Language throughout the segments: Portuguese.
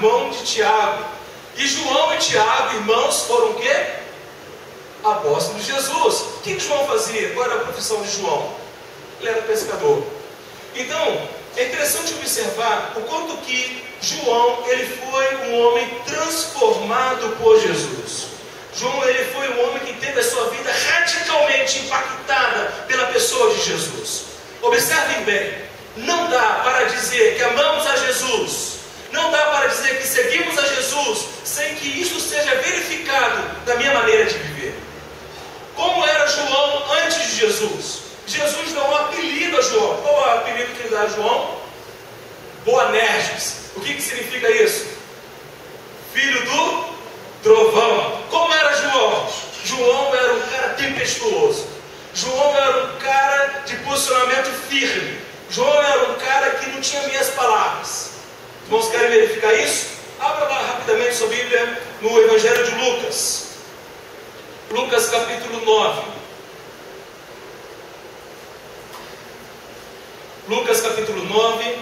irmão de Tiago. E João e Tiago, irmãos, foram o quê? Apóstolos de Jesus. O que João fazia? Qual era a profissão de João? Ele era pescador. Então, é interessante observar o quanto que João, ele foi um homem transformado por Jesus. João, ele foi um homem que teve a sua vida radicalmente impactada pela pessoa de Jesus. Observem bem, não dá para dizer que amamos a Jesus, não dá para dizer que seguimos a Jesus, sem que isso seja verificado na minha maneira de viver. Como era João antes de Jesus? Jesus dá um apelido a João. Qual é o apelido que ele dá a João? Boanerges. O que significa isso? Filho do trovão. Como era João? João era um cara tempestuoso. João era um cara de posicionamento firme. João era um cara que não tinha meias palavras. Os irmãos querem verificar isso? Abra lá rapidamente sua Bíblia no Evangelho de Lucas. Lucas capítulo 9. Lucas capítulo 9,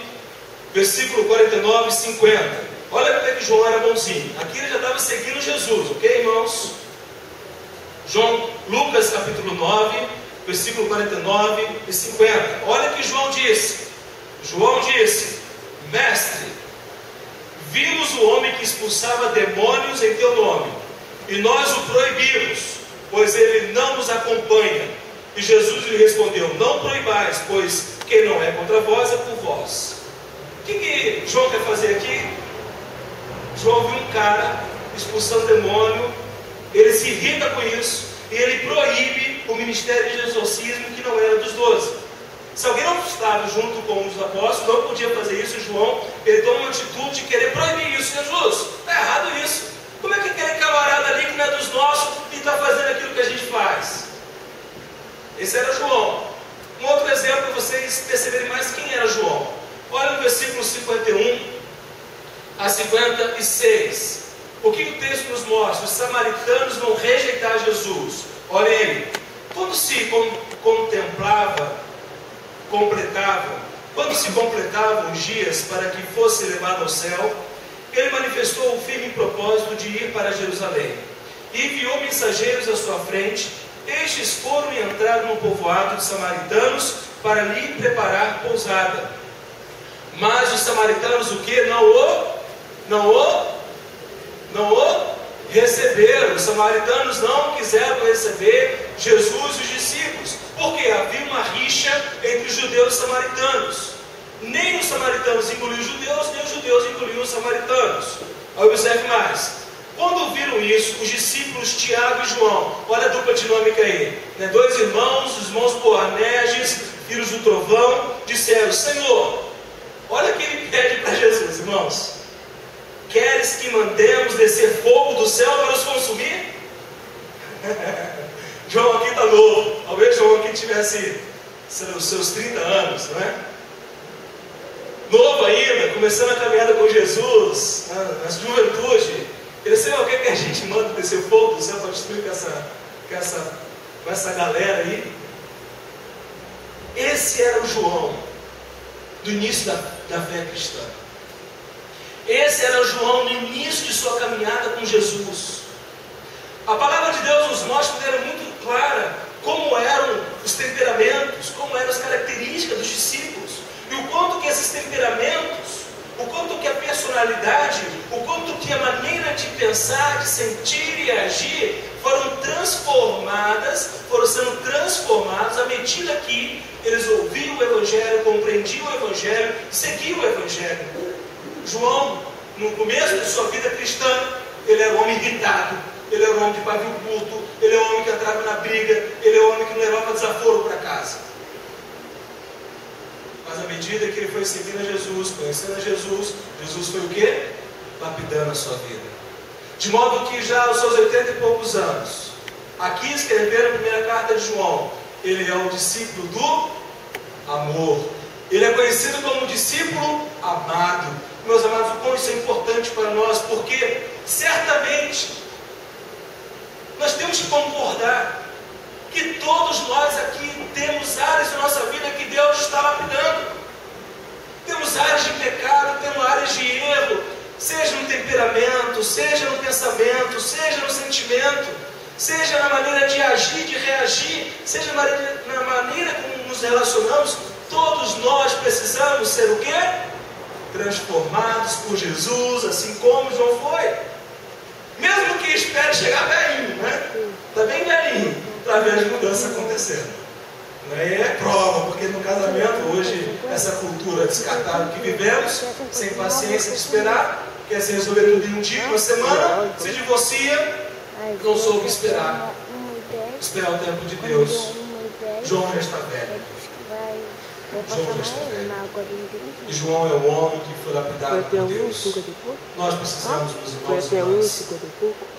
versículo 49 e 50. Olha como é que João era bonzinho. Aqui ele já estava seguindo Jesus, ok, irmãos? Lucas capítulo 9, versículo 49 e 50. Olha o que João disse. João disse: Mestre, vimos o homem que expulsava demônios em teu nome, e nós o proibimos, pois ele não nos acompanha. E Jesus lhe respondeu: não proibais, pois quem não é contra vós é por vós. O que João quer fazer aqui? João viu um cara expulsando demônio, ele se irrita com isso, e ele proíbe o ministério de exorcismo que não era dos 12. Se alguém não estava junto com os apóstolos, não podia fazer isso. João, ele toma uma atitude de querer proibir isso. Jesus, está errado isso. Como é que aquele camarada ali que não é dos nossos e está fazendo aquilo que a gente faz? Esse era João. Um outro exemplo para vocês perceberem mais quem era João. Olha no versículo 51 a 56. O que o texto nos mostra? Os samaritanos vão rejeitar Jesus. Olha ele. Quando se completavam os dias para que fosse levado ao céu, ele manifestou o firme propósito de ir para Jerusalém. E enviou mensageiros à sua frente. Estes foram e entraram no povoado de samaritanos para lhe preparar pousada. Mas os samaritanos o que? Não o receberam. Os samaritanos não quiseram receber Jesus e os discípulos, porque havia uma rixa entre os judeus e os samaritanos. Nem os samaritanos engoliam os judeus, nem os judeus engoliam os samaritanos. Observe mais. Quando viram isso, os discípulos Tiago e João, olha a dupla dinâmica aí, né? Dois irmãos, os irmãos Boanerges, filhos do trovão, disseram: Senhor, olha o que ele pede para Jesus, irmãos: queres que mandemos descer fogo do céu para os consumir? João aqui está novo. Talvez João aqui tivesse os seus 30 anos, não é? Novo ainda, começando a caminhada com Jesus, na juventude. Ele disse: o que a gente manda descer fogo do céu para destruir com essa galera aí? Esse era o João do início da fé cristã. Esse era o João no início de sua caminhada com Jesus. A palavra de Deus nos mostra de maneira muito clara como eram os temperamentos, como eram as características dos discípulos, e o quanto que esses temperamentos, o quanto que a personalidade, o quanto que a maneira de pensar, de sentir e agir foram sendo transformados à medida que eles ouviam o Evangelho, compreendiam o Evangelho, seguiam o Evangelho. João, no começo de sua vida cristã, ele era um homem irritado, ele era um homem de pavio curto, ele é um homem que entrava na briga, ele é um homem que não levava desaforo para casa. Mas à medida que ele foi seguindo a Jesus, conhecendo a Jesus, Jesus foi o quê? Lapidando a sua vida. De modo que já aos seus 80 e poucos anos, aqui escrevendo a primeira carta de João, ele é o discípulo do amor. Ele é conhecido como discípulo amado. Meus amados, o quão isso é importante para nós, porque certamente nós temos que concordar que todos nós aqui temos áreas da nossa vida que Deus está lapidando. Temos áreas de pecado, temos áreas de erro, seja no temperamento, seja no pensamento, seja no sentimento, seja na maneira de agir, de reagir, seja na maneira como nos relacionamos, todos nós precisamos ser o quê? Transformados por Jesus, assim como João foi. Mesmo que espere chegar velhinho, né? Está bem velhinho, para ver as mudanças acontecendo. É prova, porque no casamento hoje, essa cultura descartável que vivemos, sem paciência de esperar, quer se resolver tudo em um dia, uma semana, se divorcia, não soube esperar o tempo de Deus. João já está velho. João já está velho. E João é o homem que foi lapidado por Deus. Nós precisamos, meus irmãos e irmãs,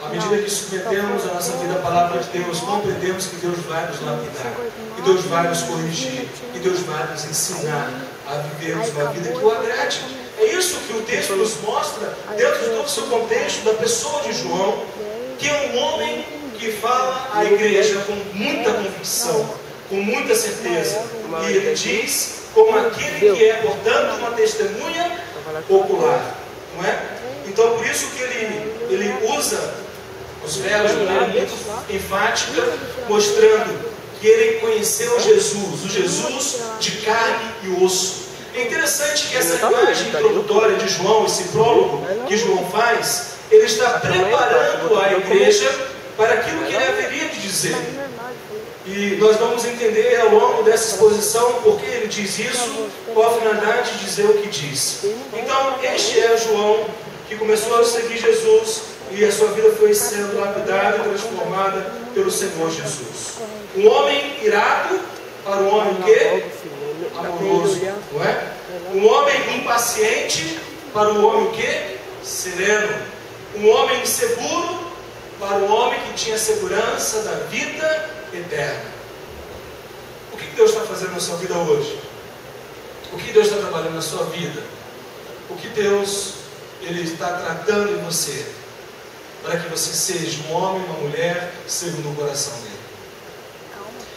à medida que submetemos a nossa vida à palavra de Deus, compreendemos que Deus vai nos lapidar, que Deus vai nos corrigir, que Deus vai nos ensinar a vivermos uma vida que o agrade. É isso que o texto nos mostra, dentro de todo o seu contexto, da pessoa de João, que é um homem que fala à igreja com muita convicção, com muita certeza. E ele diz, como aquele que é, portanto, uma testemunha ocular. Não é? Então, por isso que ele usa os verbos de maneira muito enfática, mostrando que ele conheceu Jesus, o Jesus de carne e osso. É interessante que essa imagem introdutória de João, esse prólogo que João faz, ele está preparando a igreja para aquilo que ele haveria de dizer. E nós vamos entender ao longo dessa exposição por que ele diz isso, qual a finalidade de dizer o que diz. Então, este é João, que começou a seguir Jesus e a sua vida foi sendo lapidada e transformada pelo Senhor Jesus. Um homem irado para um homem que? Amoroso, não é? Um homem impaciente para um homem que? Sereno. Um homem inseguro para um homem que tinha segurança da vida eterna. O que Deus está fazendo na sua vida hoje? O que Deus está trabalhando na sua vida? O que Deus Ele está tratando em você? Para que você seja um homem, uma mulher, segundo o coração dele.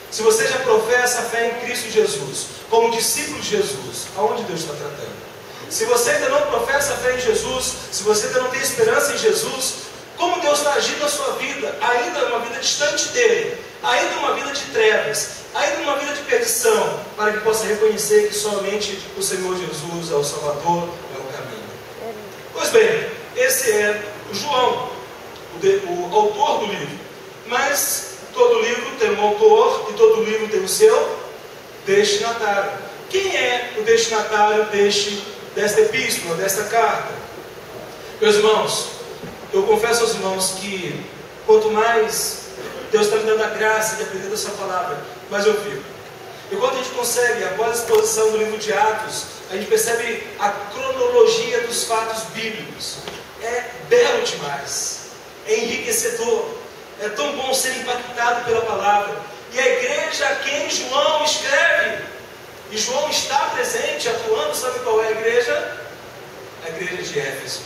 Se você já professa a fé em Cristo Jesus, como discípulo de Jesus, aonde Deus está tratando? Se você ainda não professa a fé em Jesus, se você ainda não tem esperança em Jesus, como Deus está agindo na sua vida? Ainda uma vida distante dele, ainda uma vida de trevas, ainda uma vida de perdição, para que possa reconhecer que somente o Senhor Jesus é o Salvador, é o caminho. Pois bem, esse é o João, o autor do livro. Mas todo livro tem um autor e todo livro tem o seu destinatário. Quem é o destinatário desta epístola, desta carta? Meus irmãos, eu confesso aos irmãos que quanto mais Deus está me dando a graça de aprender essa palavra, mais eu fico. E quando a gente consegue, após a exposição do livro de Atos, a gente percebe a cronologia dos fatos bíblicos. É belo demais, é enriquecedor, é tão bom ser impactado pela palavra. E a igreja a quem João escreve, e João está presente, atuando, sabe qual é a igreja? A igreja de Éfeso.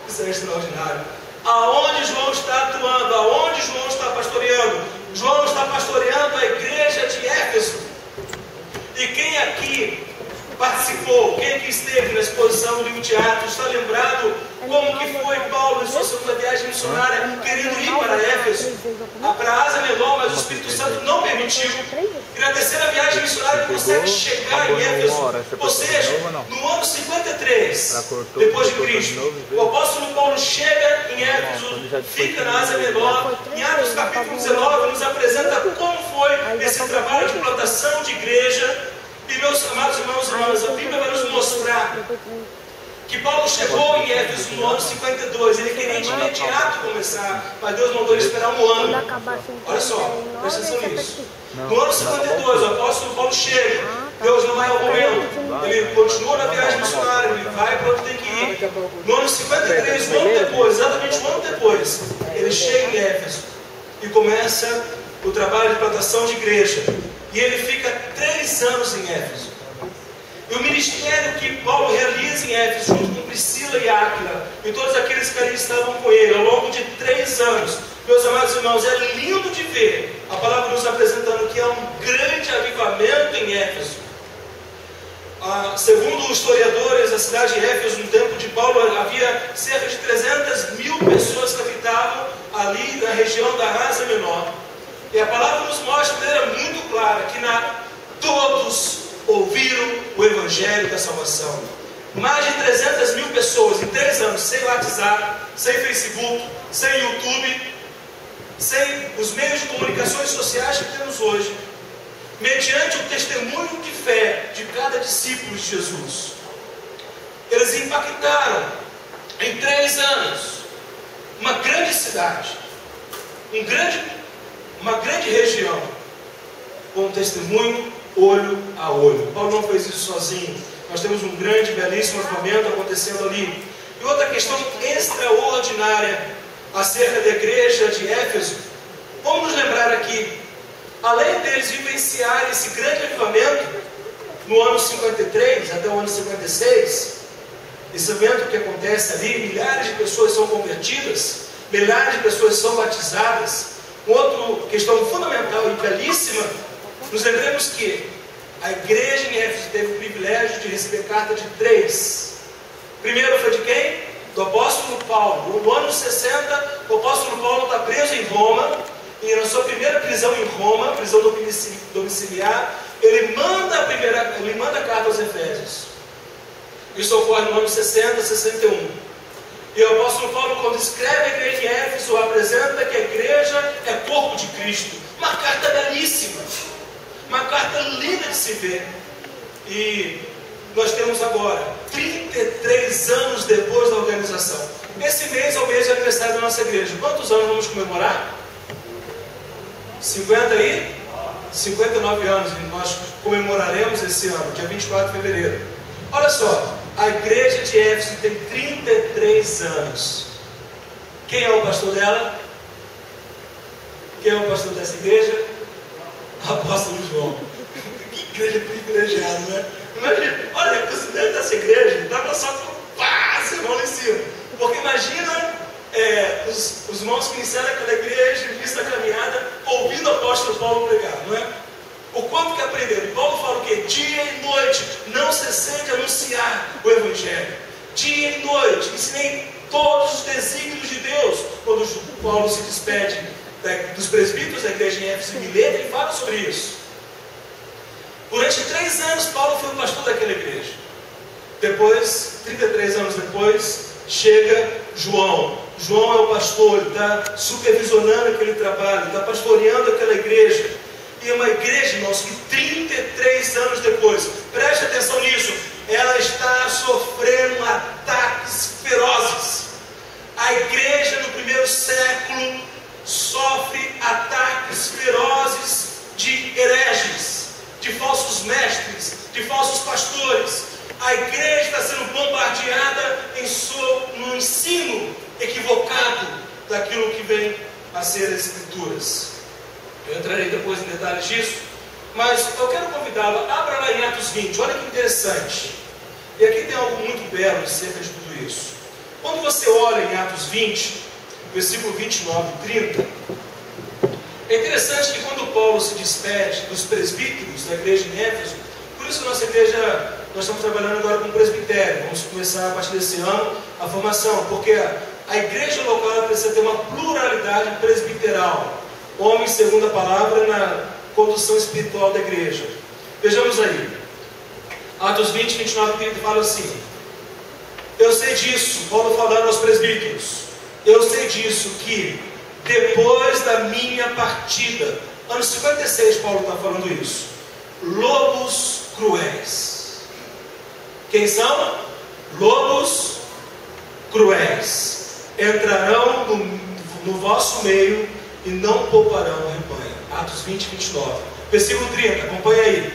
Isso é extraordinário. Aonde João está atuando, aonde João está pastoreando? João está pastoreando a igreja de Éfeso. E quem aqui participou, quem aqui esteve na exposição do livro de Atos, está lembrado como que foi Paulo em sua segunda viagem missionária, querendo ir para Éfeso, para Ásia Menor, mas o Espírito Santo não permitiu. E na terceira viagem missionária ele consegue chegar em Éfeso, ou seja, no ano 53, depois de Cristo. O apóstolo Paulo chega em Éfeso, fica na Ásia Menor. Em Atos capítulo 19 nos apresenta como foi esse trabalho de plantação de igreja. E meus amados irmãos e irmãs, a Bíblia vai nos mostrar que Paulo chegou em Éfeso no ano 52. Ele queria de imediato começar, mas Deus mandou ele esperar um ano. Olha só, presta atenção nisso. No ano 52, o apóstolo Paulo chega. Deus não é o momento. Ele continua na viagem missionária, ele vai para onde tem que ir. No ano 53, um ano depois, exatamente um ano depois, ele chega em Éfeso e começa o trabalho de plantação de igreja. E ele fica 3 anos em Éfeso. E o ministério que Paulo realiza em Éfeso, junto com Priscila e Áquila, e todos aqueles que ali estavam com ele, ao longo de 3 anos, meus amados irmãos, é lindo de ver a palavra nos apresentando que há um grande avivamento em Éfeso. Segundo os historiadores, a cidade de Éfeso, no tempo de Paulo, havia cerca de 300.000 pessoas que habitavam ali na região da Ásia Menor. E a palavra nos mostra de maneira muito clara que todos ouviram o Evangelho da salvação. Mais de 300.000 pessoas em 3 anos, sem WhatsApp, sem Facebook, sem YouTube, sem os meios de comunicações sociais que temos hoje, mediante o testemunho de fé de cada discípulo de Jesus. Eles impactaram em 3 anos uma grande cidade, uma grande região, com testemunho olho a olho. Paulo não fez isso sozinho. Nós temos um grande, belíssimo avivamento acontecendo ali. E outra questão extraordinária acerca da igreja de Éfeso, vamos nos lembrar aqui, além deles vivenciarem esse grande avivamento no ano 53 até o ano 56, esse evento que acontece ali, milhares de pessoas são convertidas, milhares de pessoas são batizadas. Outra questão fundamental e belíssima, nos lembremos que a igreja em Éfeso teve o privilégio de receber carta de 3. Primeiro foi de quem? Do apóstolo Paulo. No ano 60, o apóstolo Paulo está preso em Roma, e na sua primeira prisão em Roma, prisão domiciliar, ele manda a carta aos Efésios. Isso ocorre no ano 60, 61. E o apóstolo Paulo, quando escreve a igreja em Éfeso, apresenta que a igreja é corpo de Cristo. Uma carta belíssima, uma carta linda de se ver. E nós temos agora, 33 anos depois da organização. Esse mês é o mês de aniversário da nossa igreja. Quantos anos vamos comemorar? 59 anos, e nós comemoraremos esse ano, dia 24 de fevereiro. Olha só, a igreja de Éfeso tem 33 anos. Quem é o pastor dela? Quem é o pastor dessa igreja? Apóstolo João. Que igreja privilegiada, não é? Imagina, olha, o presidente dessa igreja estava só com paz, irmão, lá em cima. Porque imagina os irmãos que iniciaram aquela igreja, no início da caminhada, ouvindo o apóstolo Paulo pregar, não é? O quanto que aprenderam. E Paulo fala o quê? Dia e noite, não cessei de anunciar o Evangelho. Dia e noite, ensinei todos os desígnios de Deus. Quando Paulo se despede dos presbíteros da igreja em Éfeso e Mileto, ele fala sobre isso. Durante 3 anos, Paulo foi o pastor daquela igreja. Depois, 33 anos depois, chega João. João é o pastor, ele está supervisionando aquele trabalho, está pastoreando aquela igreja. E é uma igreja, irmãos, que 33 anos depois, preste atenção nisso, ela está sofrendo ataques ferozes. A igreja no primeiro século sofre ataques ferozes de hereges, de falsos mestres, de falsos pastores. A igreja está sendo bombardeada no ensino equivocado daquilo que vem a ser as Escrituras. Eu entrarei depois em detalhes disso, mas eu quero convidá-lo, abra lá em Atos 20, olha que interessante. E aqui tem algo muito belo acerca de tudo isso. Quando você olha em Atos 20, versículo 29 e 30, é interessante que quando Paulo se despede dos presbíteros da igreja em Éfeso, por isso nossa igreja, nós estamos trabalhando agora com presbitério, vamos começar a partir desse ano a formação, porque a igreja local precisa ter uma pluralidade presbiteral, homens segundo a palavra na condução espiritual da igreja. Vejamos aí, Atos 20, 29 e 30 fala assim: eu sei disso, Paulo falando aos presbíteros, eu sei disso que depois da minha partida, ano 56 Paulo está falando isso, lobos cruéis. Quem são? Lobos cruéis entrarão no vosso meio e não pouparão o rebanho. Atos 20, 29. Versículo 30, acompanha aí.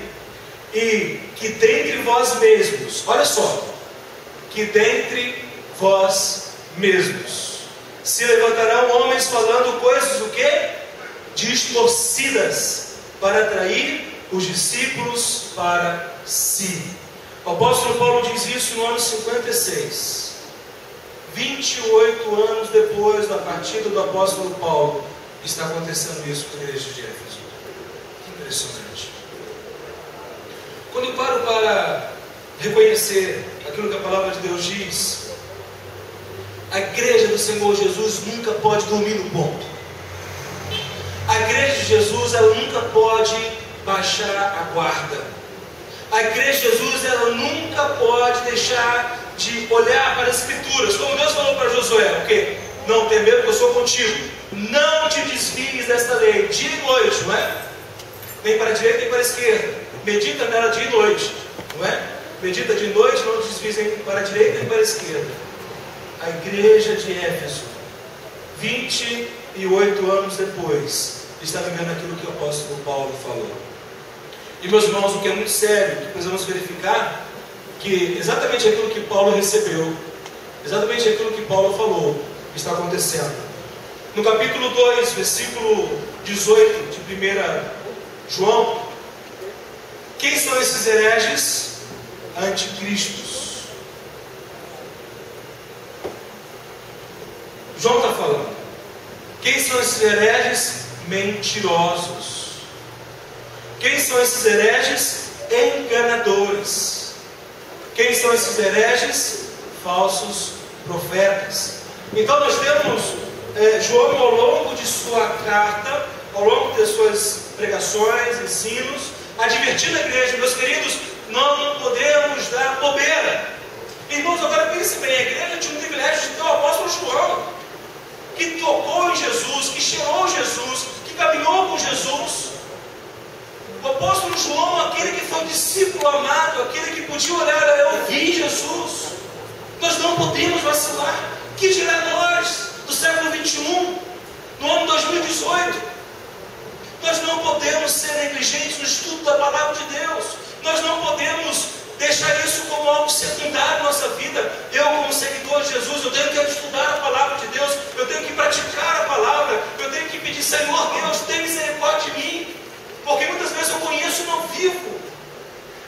E que dentre vós mesmos, olha só, que dentre vós mesmos se levantarão homens falando coisas o quê? Distorcidas, para atrair os discípulos para si. O apóstolo Paulo diz isso no ano 56. 28 anos depois da partida do apóstolo Paulo, está acontecendo isso com a igreja de Éfeso. Que impressionante. Quando eu paro para reconhecer aquilo que a palavra de Deus diz. A igreja do Senhor Jesus nunca pode dormir no ponto. A igreja de Jesus, ela nunca pode baixar a guarda. A igreja de Jesus, ela nunca pode deixar de olhar para as Escrituras. Como Deus falou para Josué, o quê? Não tem medo que eu sou contigo. Não te desvies desta lei, dia e noite, não é? Nem para a direita nem para a esquerda. Medita nela dia e noite, não é? Medita de noite, não te desvies nem para a direita nem para a esquerda. A igreja de Éfeso, 28 anos depois, está vivendo aquilo que o apóstolo Paulo falou. E meus irmãos, o que é muito sério, que precisamos verificar, que exatamente aquilo que Paulo recebeu, exatamente aquilo que Paulo falou, está acontecendo. No capítulo 2, versículo 18 de 1 João, quem são esses hereges? Anticristos. João está falando. Quem são esses hereges? Mentirosos. Quem são esses hereges? Enganadores. Quem são esses hereges? Falsos profetas. Então nós temos João ao longo de sua carta, ao longo de suas pregações, ensinos, advertindo a igreja, meus queridos, não podemos dar bobeira. Irmãos, agora pense bem, a igreja tinha um privilégio de ter o apóstolo João, que tocou em Jesus, que cheirou Jesus, que caminhou com Jesus. O apóstolo João, aquele que foi discípulo amado, aquele que podia olhar e ouvir Jesus. Nós não podemos vacilar. Que dirá nós, do século 21, no ano 2018? Nós não podemos ser negligentes no estudo da palavra de Deus. Nós não podemos deixar isso como algo secundário na nossa vida. Eu, como seguidor de Jesus, eu tenho que estudar a palavra de Deus, eu tenho que praticar a palavra, eu tenho que pedir, Senhor Deus, tem misericórdia de mim, porque muitas vezes eu conheço e não vivo.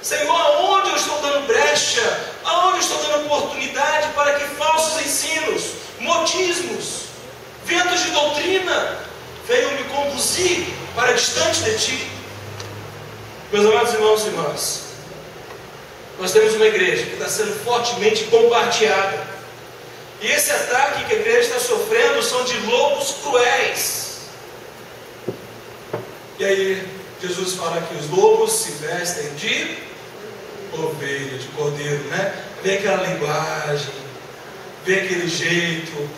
Senhor, aonde eu estou dando brecha, aonde eu estou dando oportunidade para que falsos ensinos, modismos, ventos de doutrina venham me conduzir para distante de Ti? Meus amados irmãos e irmãs, nós temos uma igreja que está sendo fortemente bombardeada. E esse ataque que a igreja está sofrendo são de lobos cruéis. E aí, Jesus fala que os lobos se vestem de ovelha, de cordeiro, né? Vem aquela linguagem, vem aquele jeito,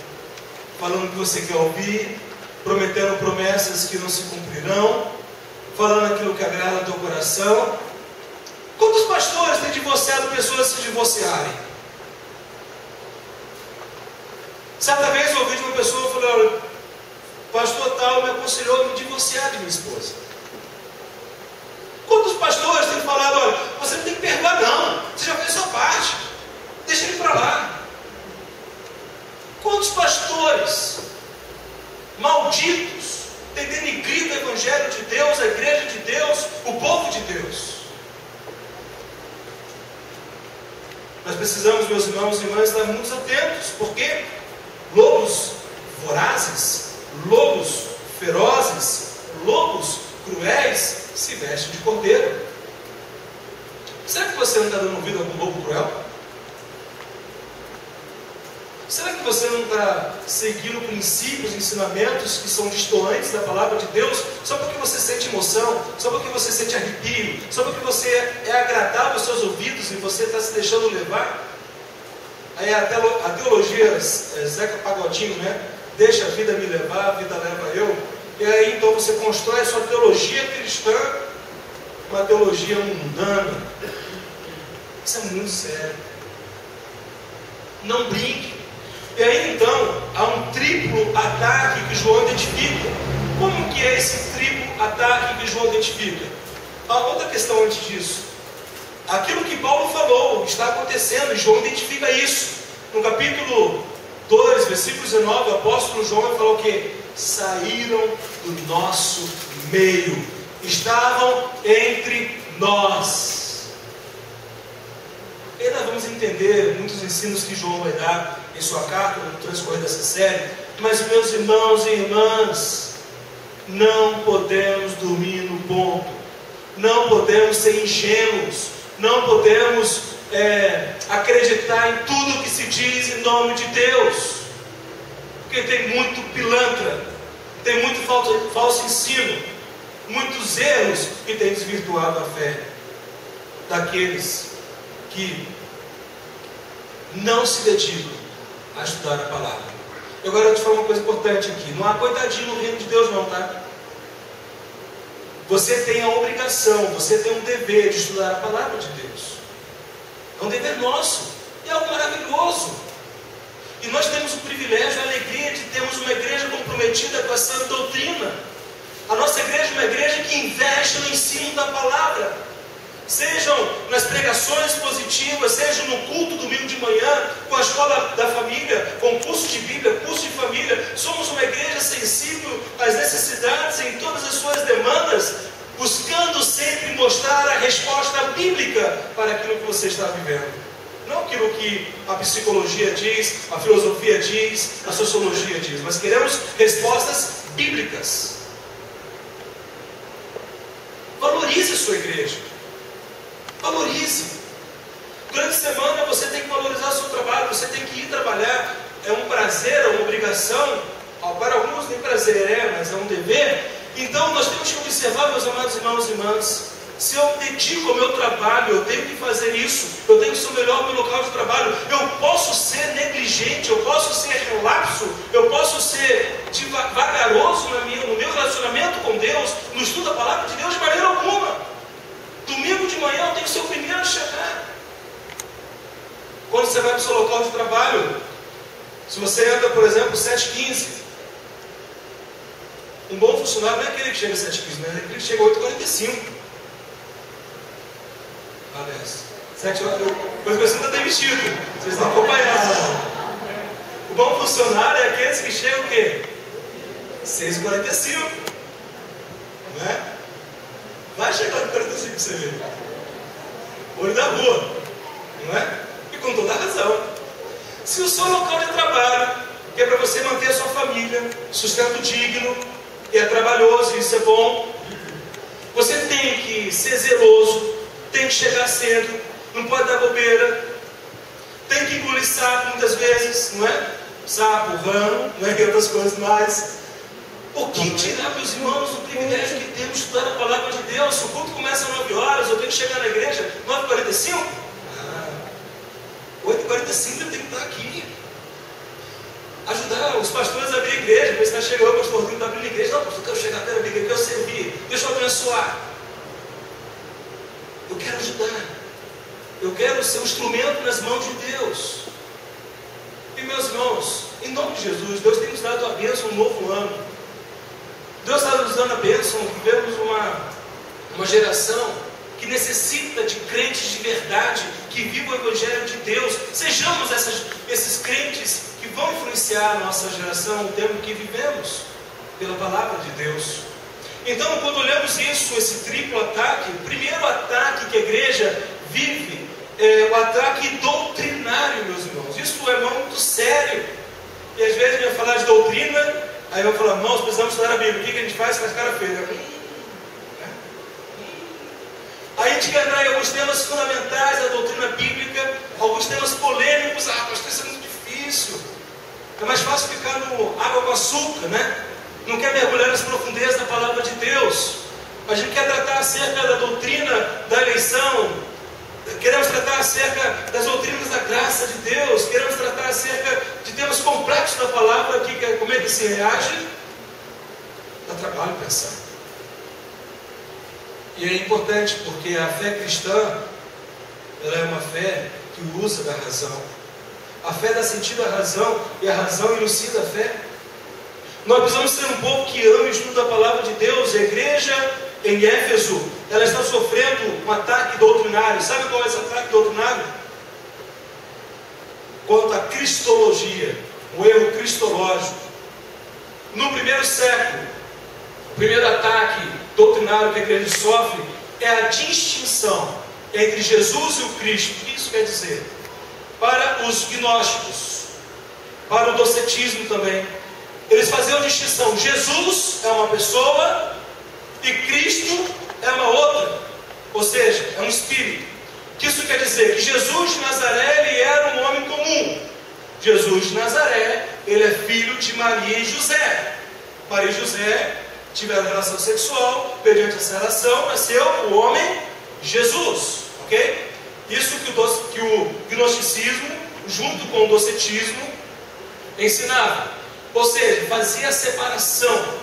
falando o que você quer ouvir, prometendo promessas que não se cumprirão, falando aquilo que agrada ao teu coração. Quantos pastores têm divorciado pessoas se divorciarem? Certa vez eu ouvi de uma pessoa, falou: olha, pastor tal me aconselhou a me divorciar de minha esposa. Quantos pastores têm falado: olha, você não tem que perdoar não, você já fez a sua parte, deixa ele para lá. Quantos pastores malditos têm denegrido o evangelho de Deus, a igreja de Deus, o povo de Deus? Nós precisamos, meus irmãos e irmãs, estar muito atentos, porque lobos vorazes, lobos ferozes, lobos cruéis se vestem de cordeiro. Será que você não está dando ouvido a algum lobo cruel? Será que você não está seguindo princípios, ensinamentos que são distantes da palavra de Deus, só porque você sente emoção, só porque você sente arrepio, só porque você é agradável aos seus ouvidos e você está se deixando levar? Aí a teologia Zeca Pagodinho, né? Deixa a vida me levar, a vida leva eu. E aí então você constrói a sua teologia cristã, uma teologia mundana. Isso é muito sério. Não brinque. E aí então, há um triplo ataque que João identifica. Como que é esse triplo ataque que João identifica? Outra questão antes disso. Aquilo que Paulo falou está acontecendo, e João identifica isso. No capítulo 2, versículo 19, o apóstolo João falou que saíram do nosso meio, estavam entre nós. E nós vamos entender muitos ensinos que João vai dar em sua carta no transcorrer dessa série. Mas, meus irmãos e irmãs, não podemos dormir no ponto, não podemos ser ingênuos, não podemos acreditar em tudo que se diz em nome de Deus. Porque tem muito pilantra, tem muito falso ensino, muitos erros que têm desvirtuado a fé daqueles que não se dedicam a estudar a palavra. E agora eu te falo uma coisa importante aqui: não há coitadinho no reino de Deus não, tá? Você tem a obrigação, você tem um dever de estudar a palavra de Deus. É um dever nosso, é algo maravilhoso. E nós temos o privilégio, a alegria de termos uma igreja comprometida com a sã doutrina. A nossa igreja é uma igreja que investe no ensino da palavra. Sejam nas pregações positivas, sejam no culto domingo de manhã, com a escola da família, com curso de Bíblia, curso de família. Somos uma igreja sensível às necessidades em todas as suas demandas, buscando sempre mostrar a resposta bíblica para aquilo que você está vivendo. Não aquilo que a psicologia diz, a filosofia diz, a sociologia diz, mas queremos respostas bíblicas. Valorize a sua igreja. Valorize. Durante a semana você tem que valorizar o seu trabalho, você tem que ir trabalhar. É um prazer, é uma obrigação. Para alguns nem prazer mas é um dever. Então nós temos que observar, meus amados irmãos e irmãs, se eu dedico ao meu trabalho, eu tenho que fazer isso, eu tenho que ser o melhor no meu local de trabalho. Eu posso ser negligente, eu posso ser relapso, eu posso ser vagaroso no meu relacionamento com Deus, no estudo da palavra de Deus, de maneira alguma. Domingo de manhã eu tenho que ser o primeiro a chegar. Quando você vai para o seu local de trabalho, se você entra, por exemplo, 7h15, um bom funcionário não é aquele que chega às 7h15, é aquele que chega às 8h45. Aliás, 7 horas, depois você está demitido, vocês estão acompanhando. O bom funcionário é aqueles que chegam o quê? 6h45. Não é? Vai chegar no 45 para você ver. Olho da rua. Não é? E com toda a razão. Se o seu local de trabalho, que é para você manter a sua família, sustento digno, e é trabalhoso, e isso é bom, você tem que ser zeloso, tem que chegar cedo, não pode dar bobeira, tem que engolir sapo muitas vezes, não é? Sapo, ramo, não é? E outras coisas mais. O que tirar, meus irmãos, o privilégio que temos de estudar a palavra de Deus? O culto começa às 9 horas, eu tenho que chegar na igreja 9h45? 8h45 eu tenho que estar aqui. Ajudar os pastores a abrir a igreja. Porque está chegando o pastorzinho está abrindo a igreja. Não, pastor, eu quero chegar até a igreja, eu quero servir, deixa eu abençoar. Eu quero ajudar. Eu quero ser um instrumento nas mãos de Deus. E meus irmãos, em nome de Jesus, Deus tem nos dado a bênção, um novo ano. Deus está nos dando a bênção. Vivemos uma geração que necessita de crentes de verdade, que vivam o Evangelho de Deus. Sejamos esses crentes que vão influenciar a nossa geração, o tempo que vivemos, pela palavra de Deus. Então, quando olhamos isso, esse triplo ataque, o primeiro ataque que a igreja vive é o ataque doutrinário, meus irmãos. Isso é muito sério. E às vezes a gente vai falar de doutrina, aí eu vou falar, irmãos, precisamos estudar a Bíblia. O que a gente faz? Faz cara feia. Aí a gente quer entrar em alguns temas fundamentais da doutrina bíblica, alguns temas polêmicos. Pastor, isso é muito difícil. É mais fácil ficar no água com açúcar, né? Não quer mergulhar nas profundezas da palavra de Deus. A gente quer tratar acerca da doutrina da eleição. Queremos tratar acerca das doutrinas da graça de Deus. Queremos tratar acerca de temas complexos da palavra. Como é que se reage? Dá trabalho pensar. E é importante porque a fé cristã, ela é uma fé que usa da razão. A fé dá sentido à razão e a razão elucida a fé. Nós precisamos ser um povo que ama e estuda a palavra de Deus. A igreja em Éfeso, ela está sofrendo um ataque doutrinário. Sabe qual é esse ataque doutrinário? Quanto à cristologia, o erro cristológico. No primeiro século, o primeiro ataque doutrinário que a igreja sofre é a distinção entre Jesus e o Cristo. O que isso quer dizer? Para os gnósticos, para o docetismo também, eles faziam distinção. Jesus é uma pessoa e Cristo é uma outra, ou seja, é um espírito. O que isso quer dizer? Que Jesus de Nazaré, ele era um homem comum. Jesus de Nazaré, ele é filho de Maria e José. Maria e José tiveram relação sexual, mediante essa relação nasceu o homem Jesus, ok? Isso que o gnosticismo, junto com o docetismo, ensinava. Ou seja, fazia a separação.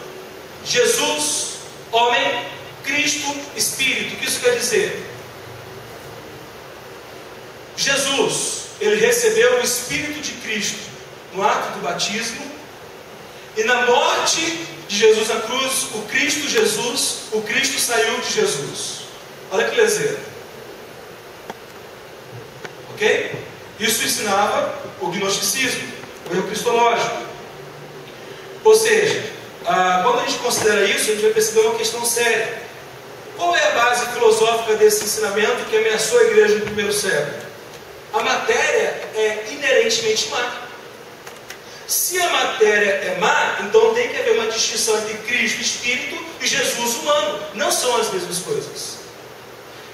Jesus, homem, Cristo, Espírito. O que isso quer dizer? Jesus, ele recebeu o Espírito de Cristo no ato do batismo, e na morte de Jesus na cruz, o Cristo saiu de Jesus. Olha que lezeira. Ok? Isso ensinava o gnosticismo, o erro cristológico. Ou seja, quando a gente considera isso, a gente vai perceber uma questão séria. Qual é a base filosófica desse ensinamento que ameaçou a igreja no primeiro século? A matéria é inerentemente má. Se a matéria é má, então tem que haver uma distinção entre Cristo, Espírito, e Jesus humano. Não são as mesmas coisas.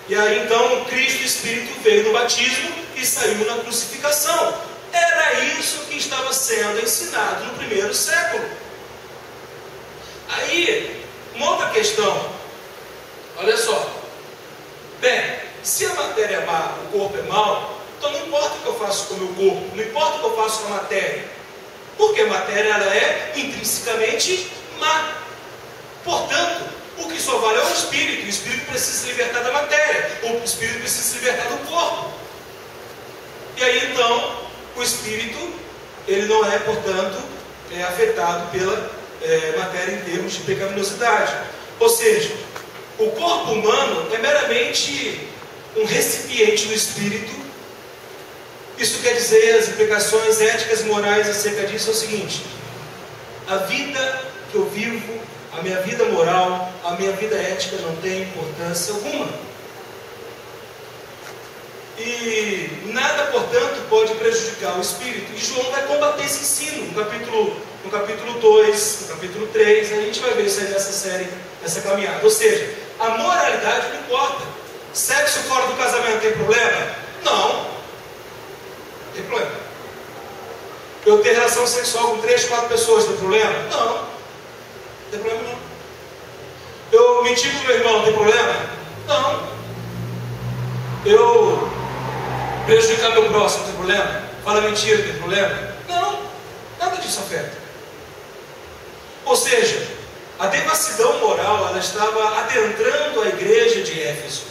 E aí então o Cristo Espírito veio no batismo e saiu na crucificação. Era isso que estava sendo ensinado no primeiro século. Aí, uma outra questão. Olha só. Bem, se a matéria é má, o corpo é mau, então não importa o que eu faço com o meu corpo, não importa o que eu faço com a matéria. Porque a matéria ela é intrinsecamente má. Portanto, o que só vale é o espírito. O espírito precisa se libertar da matéria. O espírito precisa se libertar do corpo. E aí então, o espírito, ele não é, portanto, afetado pela matéria em termos de pecaminosidade. Ou seja, o corpo humano é meramente um recipiente do espírito. Isso quer dizer, as implicações éticas e morais acerca disso é o seguinte: a vida que eu vivo, a minha vida moral, a minha vida ética não tem importância alguma. E nada, portanto, pode prejudicar o espírito. E João vai combater esse ensino no capítulo 2, no capítulo 3. A gente vai ver isso aí nessa série, nessa caminhada. Ou seja, a moralidade não importa. Sexo fora do casamento tem problema? Não. Tem problema. Eu ter relação sexual com 3, 4 pessoas tem problema? Não. Não tem problema não. Eu mentir com meu irmão tem problema? Não. Eu prejudicar meu próximo tem problema? Falar mentira tem problema? Não. Nada disso afeta. Ou seja, a devassidão moral ela estava adentrando a igreja de Éfeso.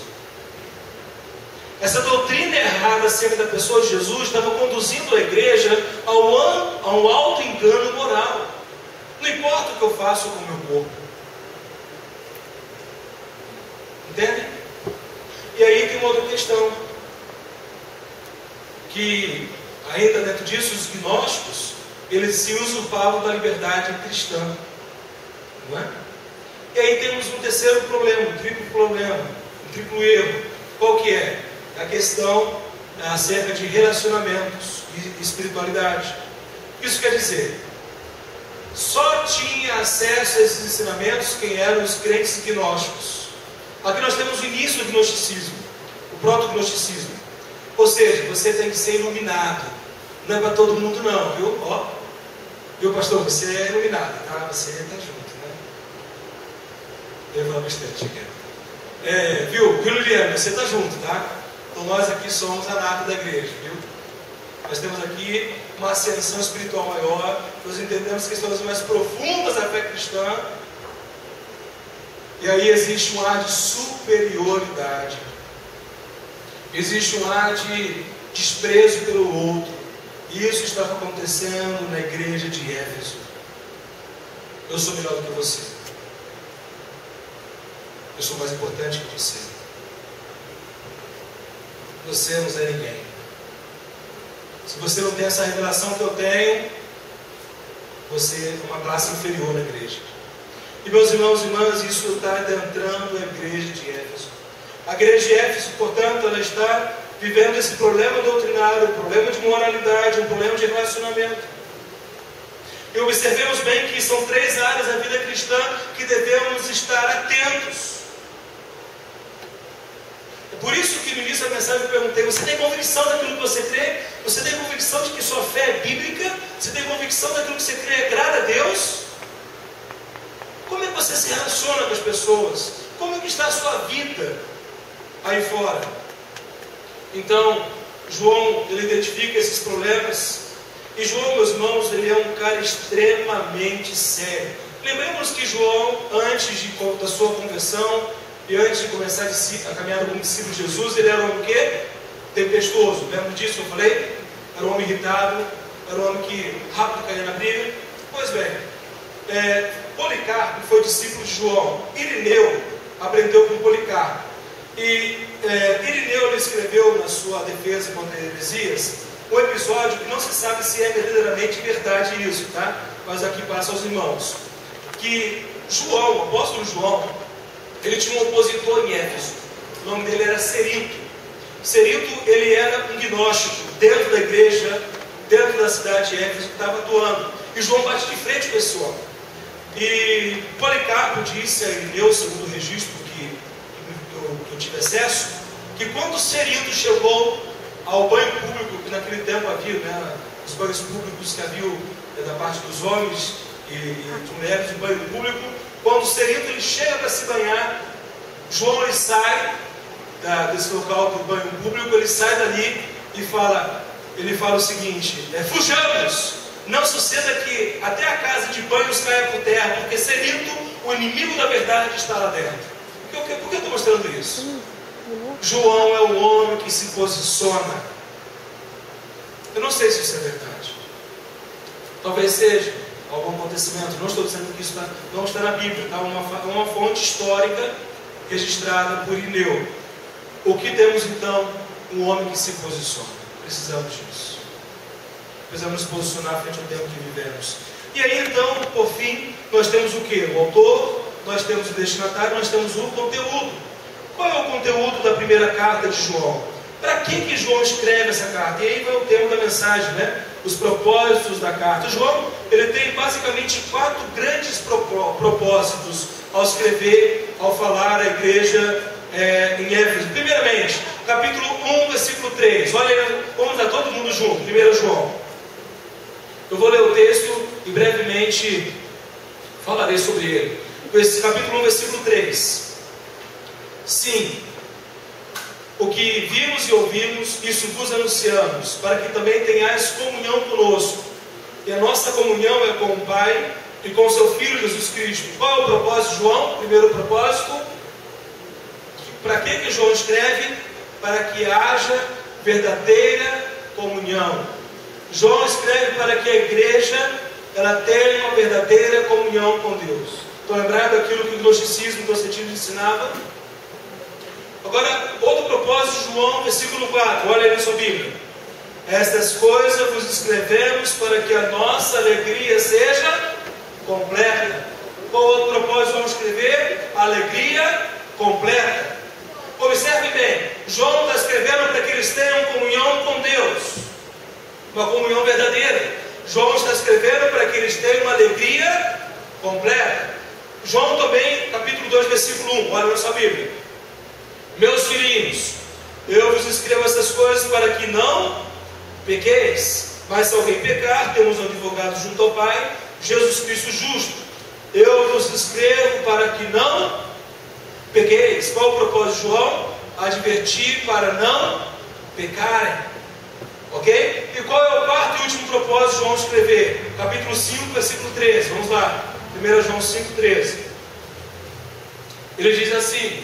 Essa doutrina errada acerca da pessoa de Jesus estava conduzindo a igreja a um alto engano moral. Não importa o que eu faço com o meu corpo. Entendem? E aí tem uma outra questão. Que ainda dentro disso, os gnósticos, eles se usurpavam da liberdade cristã. Não é? E aí temos um terceiro problema, um triplo problema, um triplo erro. Qual que é? A questão acerca de relacionamentos e espiritualidade. Isso quer dizer, só tinha acesso a esses ensinamentos quem eram os crentes gnósticos. Aqui nós temos o início do gnosticismo, o proto-gnosticismo. Ou seja, você tem que ser iluminado. Não é para todo mundo não, viu? Ó, viu, pastor? Você é iluminado, tá? Você está junto, né? Eu vou falar bastante aqui. Viu, Liliane? Você está junto, tá? Então nós aqui somos a nata da igreja, viu? Nós temos aqui uma ascensão espiritual maior, nós entendemos questões mais profundas da fé cristã, e aí existe um ar de superioridade, existe um ar de desprezo pelo outro, e isso estava acontecendo na igreja de Éfeso. Eu sou melhor do que você, eu sou mais importante que você. Você não é ninguém. Se você não tem essa revelação que eu tenho, você é uma classe inferior na igreja. E meus irmãos e irmãs, isso está adentrando a igreja de Éfeso. A igreja de Éfeso, portanto, ela está vivendo esse problema doutrinário, um problema de moralidade, um problema de relacionamento. E observemos bem que são 3 áreas da vida cristã que devemos estar atentos. É por Por isso que no início da mensagem eu perguntei: você tem convicção daquilo que você crê? Você tem convicção de que sua fé é bíblica? Você tem convicção daquilo que você crê agrada a Deus? Como é que você se relaciona com as pessoas? Como é que está a sua vida aí fora? Então, João, ele identifica esses problemas. E João, meus irmãos, ele é um cara extremamente sério. Lembremos que João, antes da sua conversão e antes de começar a caminhada como discípulo de Jesus, ele era um homem o quê? Tempestuoso. Lembra disso que eu falei? Era um homem irritado, era um homem que rápido caía na briga. Pois bem, Policarpo foi discípulo de João. Irineu aprendeu com Policarpo. E Irineu escreveu na sua defesa contra heresias um episódio que não se sabe se é verdadeiramente verdade isso, tá? Mas aqui passa aos irmãos. Que João, o apóstolo João, ele tinha um opositor em Éfeso. O nome dele era Cerito. Cerito, ele era um gnóstico dentro da igreja, dentro da cidade de Éfeso, que estava atuando. E João bate de frente com esse homem. E Policarpo disse a Irineu, segundo o registro que eu tive acesso, que quando Cerito chegou ao banho público, que naquele tempo havia, né, os banhos públicos que havia da parte dos homens e de mulheres, o banho público, quando Cerito ele chega para se banhar, João ele sai desse local do banho público, ele sai dali e ele fala o seguinte: fujamos, não suceda que até a casa de banhos caia por terra, porque Cerito, o inimigo da verdade, está lá dentro. Por que eu estou mostrando isso? João é um homem que se posiciona. Eu não sei se isso é verdade. Talvez seja algum acontecimento. Não estou dizendo que isso não está na Bíblia. Está uma fonte histórica registrada por Irineu. O que temos então? Um homem que se posiciona. Precisamos disso. Precisamos nos posicionar frente ao tempo que vivemos. E aí então, por fim, nós temos o quê? O autor, nós temos o destinatário, nós temos o conteúdo. Qual é o conteúdo da primeira carta de João? Para que João escreve essa carta? E aí vai o tema da mensagem, né? Os propósitos da carta. João, ele tem basicamente 4 grandes propósitos ao escrever, ao falar à igreja em Éfeso. Primeiramente, capítulo 1, versículo 3. Olha aí, vamos lá todo mundo junto. 1 João. Eu vou ler o texto e brevemente falarei sobre ele. Capítulo 1, versículo 3. Sim, o que vimos e ouvimos, isso vos anunciamos, para que também tenhais comunhão conosco. E a nossa comunhão é com o Pai e com o seu Filho Jesus Cristo. Qual é o propósito de João? Primeiro propósito. Para que João escreve? Para que haja verdadeira comunhão. João escreve para que a igreja ela tenha uma verdadeira comunhão com Deus. Estão lembrados daquilo que o gnosticismo, o gnosticismo ensinava? Agora, outro propósito de João, versículo 4, olha aí na sua Bíblia. Estas coisas vos escrevemos para que a nossa alegria seja completa. Qual outro propósito vamos escrever? Alegria completa. Observe bem, João está escrevendo para que eles tenham comunhão com Deus, uma comunhão verdadeira. João está escrevendo para que eles tenham uma alegria completa. João também, capítulo 2, versículo 1, olha na sua Bíblia. Meus filhinhos, eu vos escrevo essas coisas para que não pequeis. Mas se alguém pecar, temos um advogado junto ao Pai, Jesus Cristo justo. Eu vos escrevo para que não pequeis. Qual o propósito de João? Advertir para não pecarem. Ok? E qual é o quarto e último propósito de João escrever? Capítulo 5, versículo 13. Vamos lá. 1 João 5, 13. Ele diz assim...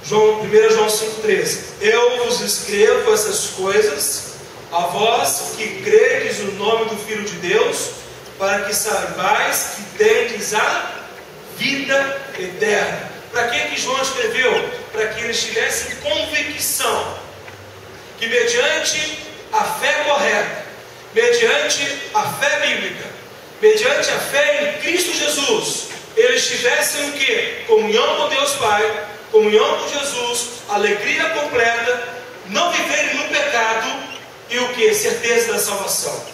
1 João 5,13. Eu vos escrevo essas coisas a vós que credes no nome do Filho de Deus, para que saibais que tendes a vida eterna. Para que João escreveu? Para que eles tivessem convicção que mediante a fé correta, mediante a fé bíblica, mediante a fé em Cristo Jesus, eles tivessem o quê? Comunhão com Deus Pai, comunhão com Jesus, alegria completa, não viverem no pecado e o que? Certeza da salvação.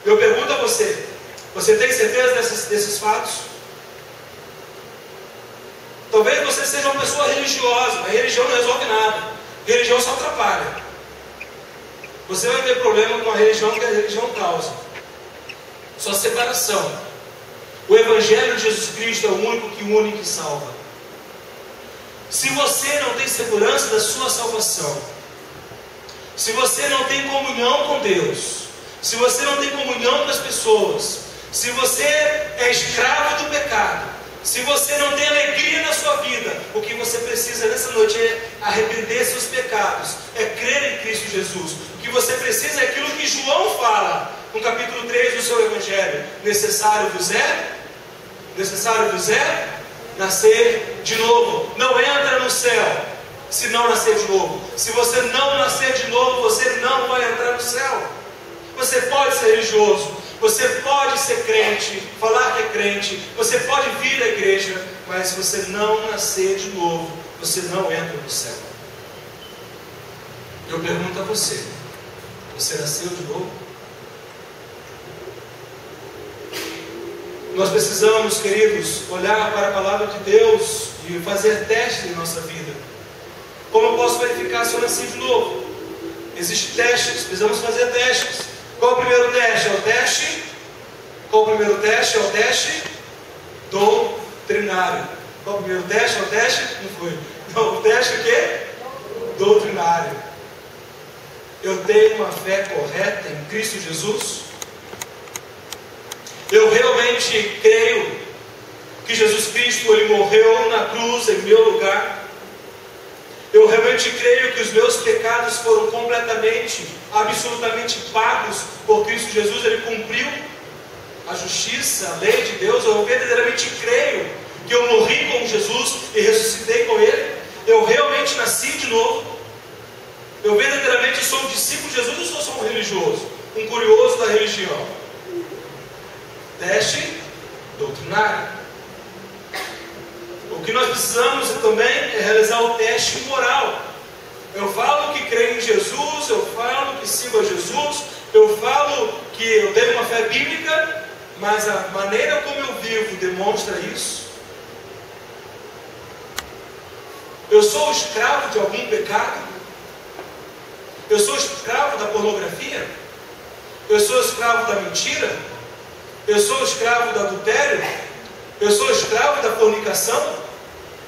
Eu pergunto a você tem certeza desses fatos? Talvez você seja uma pessoa religiosa, mas religião não resolve nada. Religião só atrapalha. Você vai ter problema com a religião que a religião causa. Só separação. O Evangelho de Jesus Cristo é o único que une e que salva. Se você não tem segurança da sua salvação, se você não tem comunhão com Deus, se você não tem comunhão com as pessoas, se você é escravo do pecado, se você não tem alegria na sua vida, o que você precisa nessa noite é arrepender seus pecados, é crer em Cristo Jesus. O que você precisa é aquilo que João fala no capítulo 3 do seu Evangelho: necessário vos é nascer de novo. Não entra no céu se não nascer de novo. Se você não nascer de novo, você não vai entrar no céu. Você pode ser religioso, você pode ser crente, falar que é crente, você pode vir à igreja, mas se você não nascer de novo, você não entra no céu. Eu pergunto a você: você nasceu de novo? Nós precisamos, queridos, olhar para a palavra de Deus e fazer testes em nossa vida. Como eu posso verificar se eu nasci de novo? Existem testes, precisamos fazer testes. Qual o primeiro teste? É o teste? Qual o primeiro teste? É o teste doutrinário. Qual o primeiro teste? É o teste? Não foi. Não, o teste o quê? Doutrinário. Eu tenho uma fé correta em Cristo Jesus? Eu realmente creio que Jesus Cristo ele morreu na cruz em meu lugar? Eu realmente creio que os meus pecados foram completamente, absolutamente pagos por Cristo Jesus? Ele cumpriu a justiça, a lei de Deus? Eu verdadeiramente creio que eu morri com Jesus e ressuscitei com Ele? Eu realmente nasci de novo? Eu verdadeiramente sou um discípulo de Jesus ou sou só um religioso? Um curioso da religião? Teste doutrinário. O que nós precisamos também é realizar o teste moral. Eu falo que creio em Jesus, eu falo que sigo a Jesus, eu falo que eu tenho uma fé bíblica, mas a maneira como eu vivo demonstra isso? Eu sou escravo de algum pecado? Eu sou escravo da pornografia? Eu sou escravo da mentira? Eu sou escravo do adultério? Eu sou escravo da fornicação?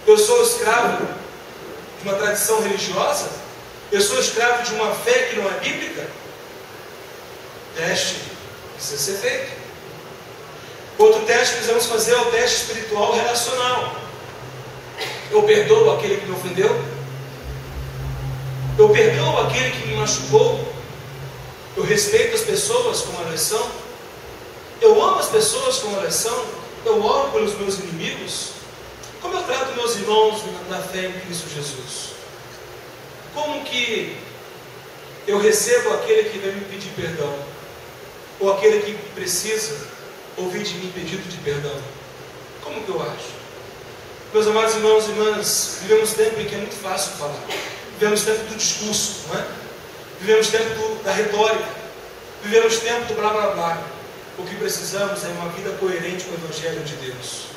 Eu sou escravo de uma tradição religiosa? Eu sou escravo de uma fé que não é bíblica? Teste precisa ser feito. Outro teste que precisamos fazer é o teste espiritual relacional. Eu perdoo aquele que me ofendeu? Eu perdoo aquele que me machucou? Eu respeito as pessoas como elas são? Eu amo as pessoas como elas são? Eu oro pelos meus inimigos? Como eu trato meus irmãos na fé em Cristo Jesus? Como que eu recebo aquele que vem me pedir perdão? Ou aquele que precisa ouvir de mim pedido de perdão? Como que eu acho? Meus amados irmãos e irmãs, vivemos tempo em que é muito fácil falar. Vivemos tempo do discurso, não é? Vivemos tempo da retórica. Vivemos tempo do blá blá blá. O que precisamos é uma vida coerente com o Evangelho de Deus.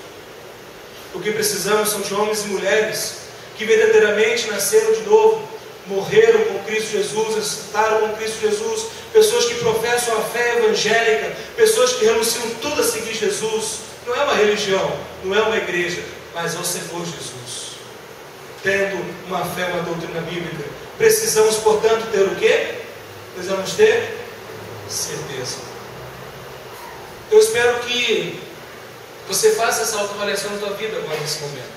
O que precisamos são de homens e mulheres que verdadeiramente nasceram de novo, morreram com Cristo Jesus, ressuscitaram com Cristo Jesus, pessoas que professam a fé evangélica, pessoas que renunciam tudo a seguir Jesus. Não é uma religião, não é uma igreja, mas é o Senhor Jesus. Tendo uma fé, uma doutrina bíblica, precisamos, portanto, ter o quê? Precisamos ter certeza. Eu espero que você faça essa autoavaliação na sua vida agora, nesse momento.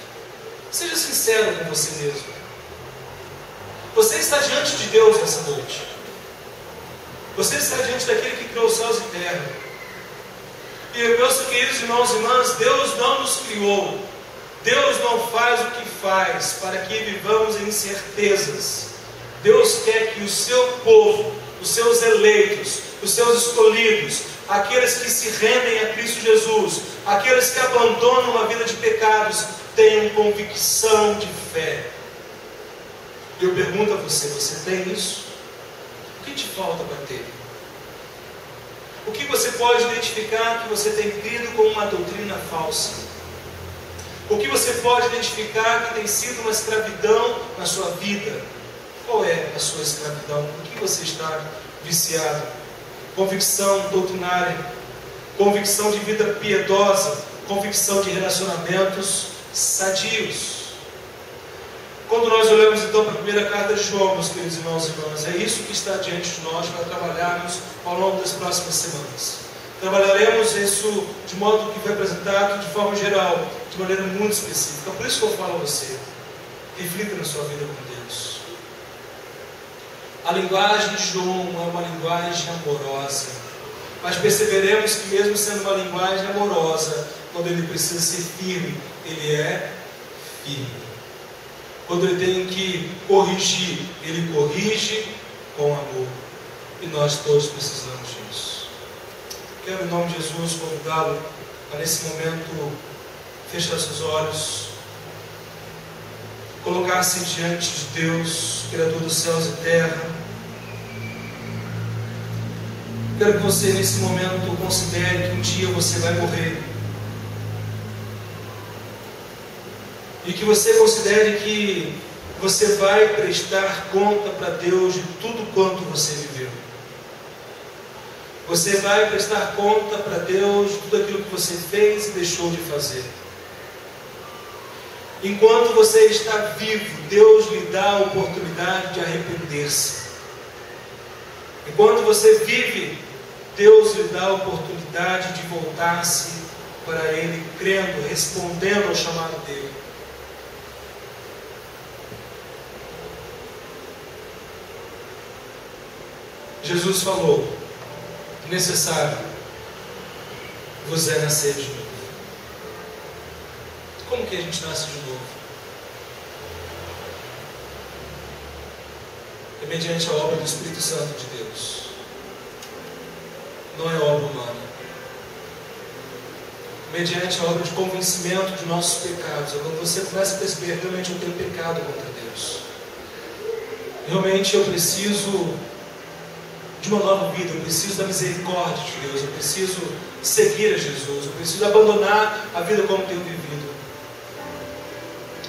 Seja sincero com você mesmo. Você está diante de Deus nessa noite. Você está diante daquele que criou os céus e terra. E meus queridos irmãos e irmãs, Deus não nos criou. Deus não faz o que faz para que vivamos em incertezas. Deus quer que o seu povo, os seus eleitos, os seus escolhidos, aqueles que se rendem a Cristo Jesus, aqueles que abandonam uma vida de pecados, tenham convicção de fé. Eu pergunto a você, você tem isso? O que te falta para ter? O que você pode identificar que você tem crido com uma doutrina falsa? O que você pode identificar que tem sido uma escravidão na sua vida? Qual é a sua escravidão? O que você está viciado? Convicção doutrinária, convicção de vida piedosa, convicção de relacionamentos sadios. Quando nós olhamos então para a primeira carta de João, meus queridos irmãos e irmãs, é isso que está diante de nós para trabalharmos ao longo das próximas semanas. Trabalharemos isso de modo que foi apresentado de forma geral, de maneira muito específica. Por isso que eu falo a você, reflita na sua vida com Deus. A linguagem de João é uma linguagem amorosa, mas perceberemos que mesmo sendo uma linguagem amorosa, quando ele precisa ser firme, ele é firme. Quando ele tem que corrigir, ele corrige com amor. E nós todos precisamos disso. Quero, em nome de Jesus, convidá-lo a, nesse momento, fechar seus olhos, colocar-se diante de Deus, Criador dos céus e terra. Quero que você, nesse momento, considere que um dia você vai morrer. E que você considere que você vai prestar conta para Deus de tudo quanto você viveu. Você vai prestar conta para Deus de tudo aquilo que você fez e deixou de fazer. Enquanto você está vivo, Deus lhe dá a oportunidade de arrepender-se. Enquanto você vive, Deus lhe dá a oportunidade de voltar-se para Ele, crendo, respondendo ao chamado dele. Jesus falou: necessário vos é nascer de novo. Como que a gente nasce de novo? É mediante a obra do Espírito Santo de Deus. Não é obra humana. Mediante a obra de convencimento de nossos pecados. É quando você começa a perceber: realmente eu tenho pecado contra Deus. Realmente eu preciso de uma nova vida, eu preciso da misericórdia de Deus, eu preciso seguir a Jesus, eu preciso abandonar a vida como tenho vivido.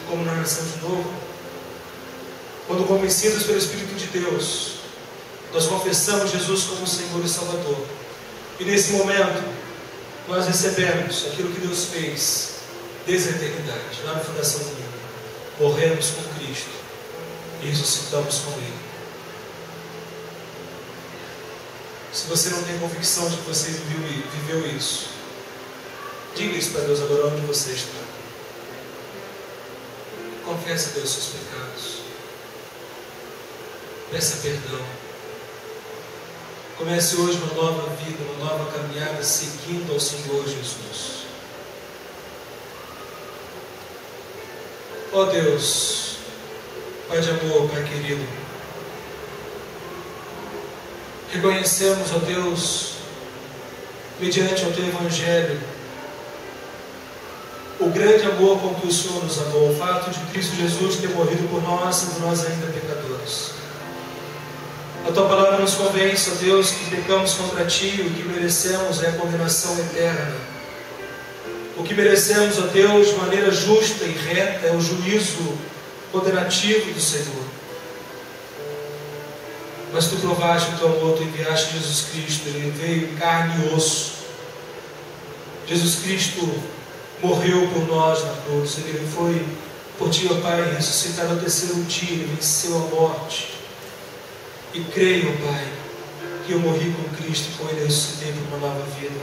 Como nós nascemos de novo, quando convencidos pelo Espírito de Deus, nós confessamos Jesus como Senhor e Salvador, e nesse momento nós recebemos aquilo que Deus fez desde a eternidade, lá na fundação do mundo. Morremos com Cristo e ressuscitamos com Ele. Se você não tem convicção de que você viveu isso, diga isso para Deus agora onde você está. Confesse a Deus seus pecados. Peça perdão. Comece hoje uma nova vida, uma nova caminhada seguindo ao Senhor Jesus. Ó Deus, Pai de amor, Pai querido, reconhecemos, ó Deus, mediante o Teu Evangelho, o grande amor com que o Senhor nos amou, o fato de Cristo Jesus ter morrido por nós, sendo nós ainda pecadores. A Tua palavra nos convence, ó Deus, que pecamos contra Ti e o que merecemos é a condenação eterna. O que merecemos, ó Deus, de maneira justa e reta, é o juízo condenativo do Senhor. Mas Tu provaste o Teu amor, Tu enviaste Jesus Cristo, Ele veio em carne e osso. Jesus Cristo morreu por nós na cruz, Ele foi por Ti, ó Pai, ressuscitado ao terceiro dia, Ele venceu a morte. E creio, ó Pai, que eu morri com Cristo e com Ele ressuscitei por uma nova vida.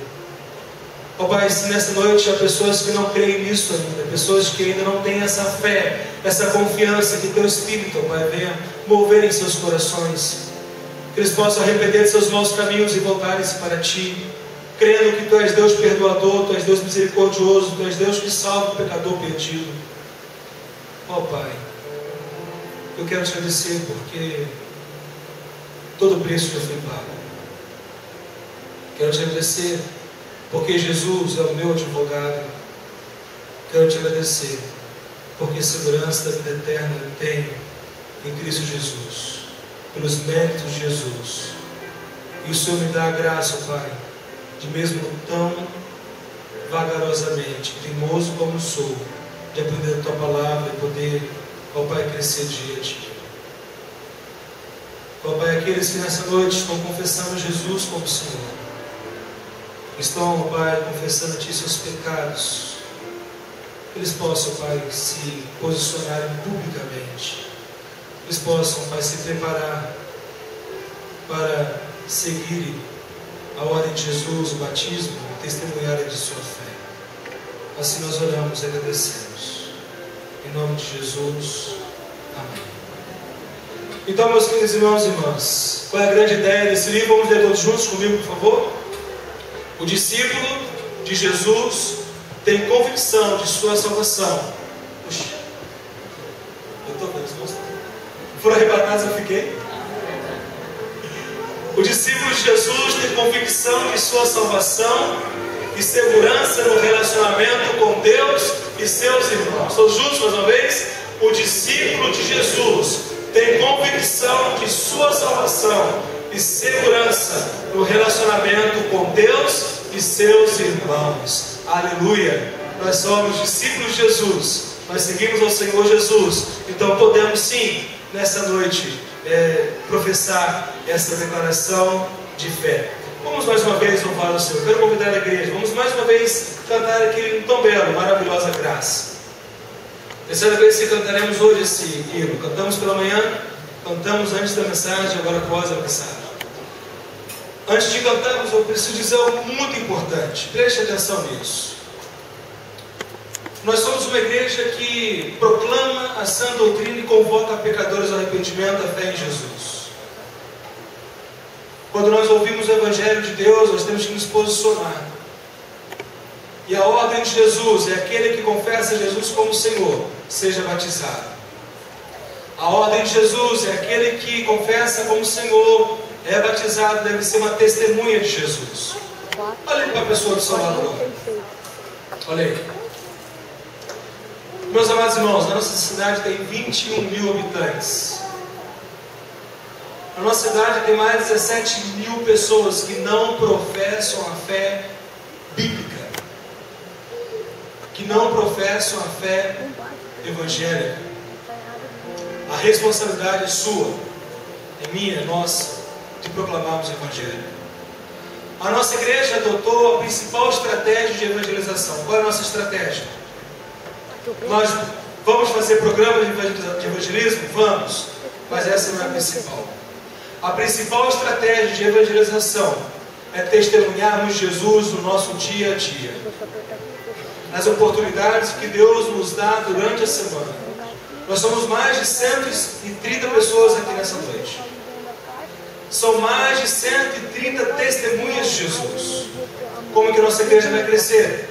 Ó Pai, se nessa noite há pessoas que não creem nisso ainda, pessoas que ainda não têm essa fé, essa confiança, que Teu Espírito, ó Pai, venha mover em seus corações, que eles possam arrepender de seus maus caminhos e voltarem-se para Ti, crendo que Tu és Deus perdoador, Tu és Deus misericordioso, Tu és Deus que salva o pecador perdido. Ó Pai, eu quero Te agradecer porque todo o preço já foi pago. Quero Te agradecer porque Jesus é o meu advogado. Quero Te agradecer porque segurança da vida eterna eu tenho em Cristo Jesus, pelos méritos de Jesus. E o Senhor me dá a graça, Pai, de mesmo tão vagarosamente, teimoso como sou, de aprender a Tua Palavra e poder, ó Pai, crescer dia a dia. Ó Pai, aqueles que nessa noite estão confessando Jesus como Senhor, estão, ó Pai, confessando a Ti seus pecados, eles possam, Pai, se posicionarem publicamente, eles possam, Pai, se preparar para seguirem a ordem de Jesus, o batismo, e testemunharem de sua fé. Assim nós oramos e agradecemos. Em nome de Jesus. Amém. Então, meus queridos irmãos e irmãs, qual é a grande ideia desse livro? Vamos ler todos juntos comigo, por favor? O discípulo de Jesus tem convicção de sua salvação. Puxa, eu estou vendo, foram arrebatados, eu fiquei. O discípulo de Jesus tem convicção de sua salvação e segurança no relacionamento com Deus e seus irmãos. Todos juntos mais uma vez? O discípulo de Jesus tem convicção de sua salvação e segurança no relacionamento com Deus e seus irmãos. Aleluia! Nós somos discípulos de Jesus, nós seguimos ao Senhor Jesus, então podemos sim, nessa noite, professar essa declaração de fé. Vamos mais uma vez louvar o Senhor. Quero convidar a igreja, vamos mais uma vez cantar aquele tão belo, maravilhosa graça. Terceira vez que cantaremos hoje esse hino. Cantamos pela manhã, cantamos antes da mensagem, agora após a mensagem. Antes de cantarmos, eu preciso dizer algo muito importante. Preste atenção nisso. Nós somos uma igreja que proclama a sã doutrina e convoca pecadores ao arrependimento, à fé em Jesus. Quando nós ouvimos o Evangelho de Deus, nós temos que nos posicionar. E a ordem de Jesus é aquele que confessa Jesus como Senhor, seja batizado. A ordem de Jesus é aquele que confessa como Senhor, é batizado, deve ser uma testemunha de Jesus. Olha para a pessoa do seu lado agora. Olha aí. Meus amados irmãos, a nossa cidade tem 21 mil habitantes. A nossa cidade tem mais de 17 mil pessoas que não professam a fé bíblica, que não professam a fé evangélica. A responsabilidade é sua, é minha, é nossa, de proclamarmos o Evangelho. A nossa igreja adotou a principal estratégia de evangelização. Qual é a nossa estratégia? Nós vamos fazer programa de evangelismo? Vamos, mas essa não é a principal. A principal estratégia de evangelização é testemunharmos Jesus no nosso dia a dia, nas oportunidades que Deus nos dá durante a semana. Nós somos mais de 130 pessoas aqui nessa noite. São mais de 130 testemunhas de Jesus. Como que nossa igreja vai crescer?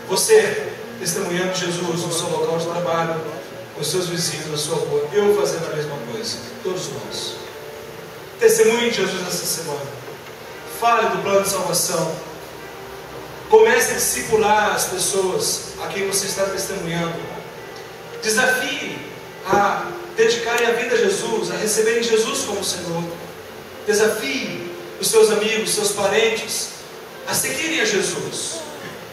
Você testemunhando Jesus no seu local de trabalho, com os seus vizinhos, na sua rua, eu fazendo a mesma coisa, todos nós. Testemunhe de Jesus essa semana. Fale do plano de salvação. Comece a discipular as pessoas a quem você está testemunhando. Desafie a dedicarem a vida a Jesus, a receberem Jesus como Senhor. Desafie os seus amigos, seus parentes a seguirem a Jesus.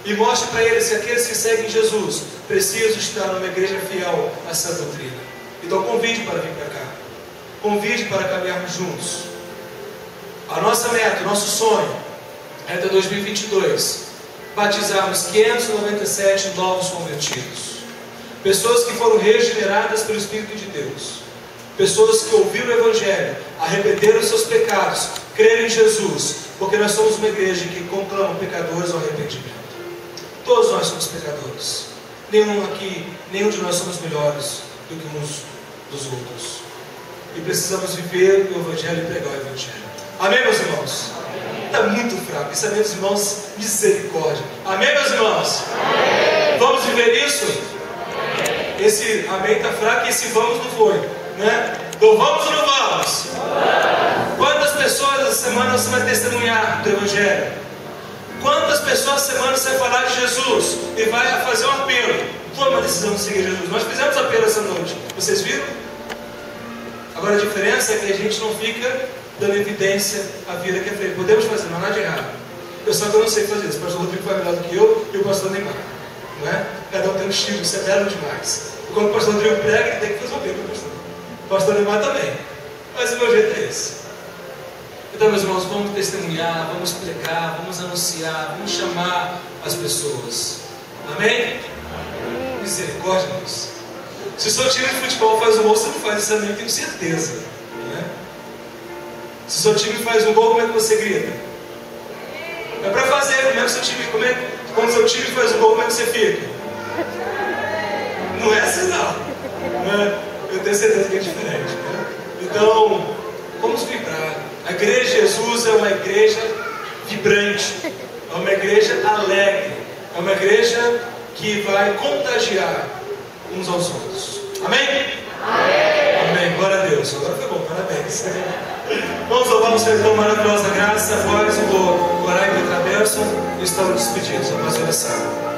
E mostre para eles que aqueles que seguem Jesus precisam estar numa igreja fiel à sã doutrina. Então convide para vir para cá. Convide para caminharmos juntos. A nossa meta, o nosso sonho é até 2022 batizarmos 597 novos convertidos. Pessoas que foram regeneradas pelo Espírito de Deus. Pessoas que ouviram o Evangelho, arrependeram os seus pecados, creram em Jesus, porque nós somos uma igreja que conclama pecadores ao arrependimento. Todos nós somos pecadores. Nenhum de nós somos melhores do que uns dos outros. E precisamos viver o Evangelho e pregar o Evangelho. Amém, meus irmãos? Está muito fraco. Isso é, meus irmãos, misericórdia. Amém, meus irmãos? Amém. Vamos viver isso? Amém. Esse amém está fraco e esse vamos não foi, né? Então vamos ou não vamos? Amém. Quantas pessoas essa semana você vai testemunhar do Evangelho? Quantas pessoas essa semana você vai falar de Jesus e vai fazer um apelo? Toma a decisão de seguir Jesus. Nós fizemos apelo essa noite. Vocês viram? Agora a diferença é que a gente não fica dando evidência à vida que é feita. Podemos fazer, não há nada de errado. Só que eu não sei fazer isso. O pastor Rodrigo vai melhor do que eu e o pastor Neymar. Não é? Cada um tem um estilo, isso é belo demais. E quando o pastor Rodrigo prega, ele tem que fazer o bem, pastor. O pastor Neymar também. Mas o meu jeito é esse. Então, meus irmãos, vamos testemunhar, vamos explicar, vamos anunciar, vamos chamar as pessoas. Amém? Misericórdia, Deus. Se o seu time de futebol faz um gol, você não faz isso também, tenho certeza. Né? Se o seu time faz um gol, como é que você grita? É para fazer, como é que o seu time, quando o seu time faz um gol, como é que você fica? Não é assim não. Né? Eu tenho certeza que é diferente. Né? Então, vamos vibrar. A igreja de Jesus é uma igreja vibrante, é uma igreja alegre, é uma igreja que vai contagiar uns aos outros. Amém? Amém. Amém. Glória a Deus. Agora foi bom, parabéns. Vamos louvar o Senhor com maravilhosa graça. Após eu vou orar e pedir a bênção e estamos despedidos. Após a oração.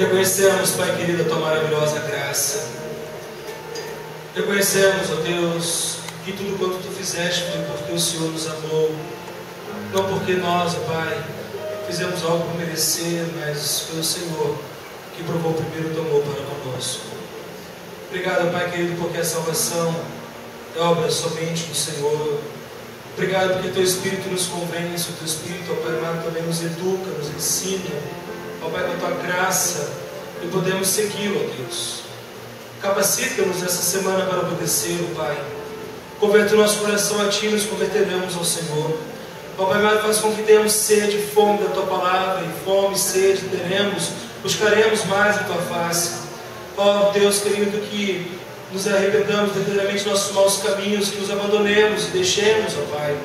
Reconhecemos, Pai querido, a Tua maravilhosa graça. Reconhecemos, ó Deus, que tudo quanto Tu fizeste foi porque o Senhor nos amou. Não porque nós, ó Pai, fizemos algo para merecer, mas foi o Senhor que provou primeiro o Teu amor para conosco. Obrigado, Pai querido, porque a salvação é obra somente do Senhor. Obrigado porque Teu Espírito nos convence, o Teu Espírito, ó Pai amado, também nos educa, nos ensina, ó Pai, com a Tua graça, e podemos segui-lo, ó Deus. Capacita-nos essa semana para obedecer, ó Pai. Converte o nosso coração a Ti, nos converteremos ao Senhor. Ó Pai amado, faz com que tenhamos sede e fome da Tua palavra, e fome e sede teremos, buscaremos mais a Tua face. Ó Deus querido, que nos arrependamos verdadeiramente dos nossos maus caminhos, que nos abandonemos e deixemos, ó Pai,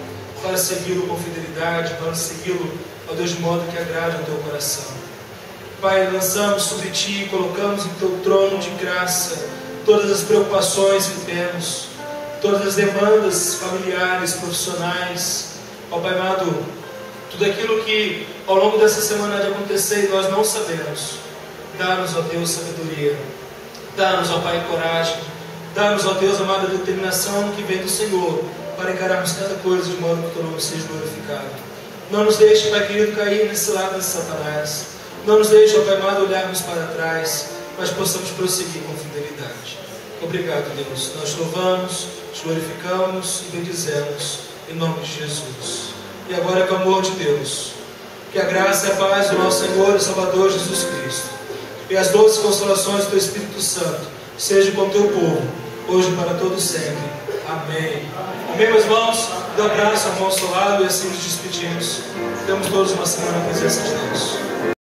para segui-lo com fidelidade, para segui-lo, ó Deus, de modo que agrade ao Teu coração. Pai, lançamos sobre Ti, colocamos em Teu trono de graça todas as preocupações que temos, todas as demandas familiares, profissionais, ó Pai amado, tudo aquilo que ao longo dessa semana há de acontecer e nós não sabemos. Dá-nos, ó Deus, sabedoria, dá-nos, ó Pai, coragem, dá-nos, ó Deus amado, a determinação que vem do Senhor para encararmos cada coisa de modo que o Teu nome seja glorificado. Não nos deixe, Pai querido, cair nesse lado de Satanás. Não nos deixe, ó Pai amado, olharmos para trás, mas possamos prosseguir com fidelidade. Obrigado, Deus. Nós louvamos, te glorificamos e bendizemos em nome de Jesus. E agora, com o amor de Deus, que a graça e a paz do nosso Senhor e Salvador Jesus Cristo e as doces consolações do Espírito Santo sejam com o Teu povo, hoje e para todos sempre. Amém. Amém, meus irmãos? Dê um abraço ao irmão ao seu lado e assim nos despedimos. Temos todos uma semana na presença de Deus.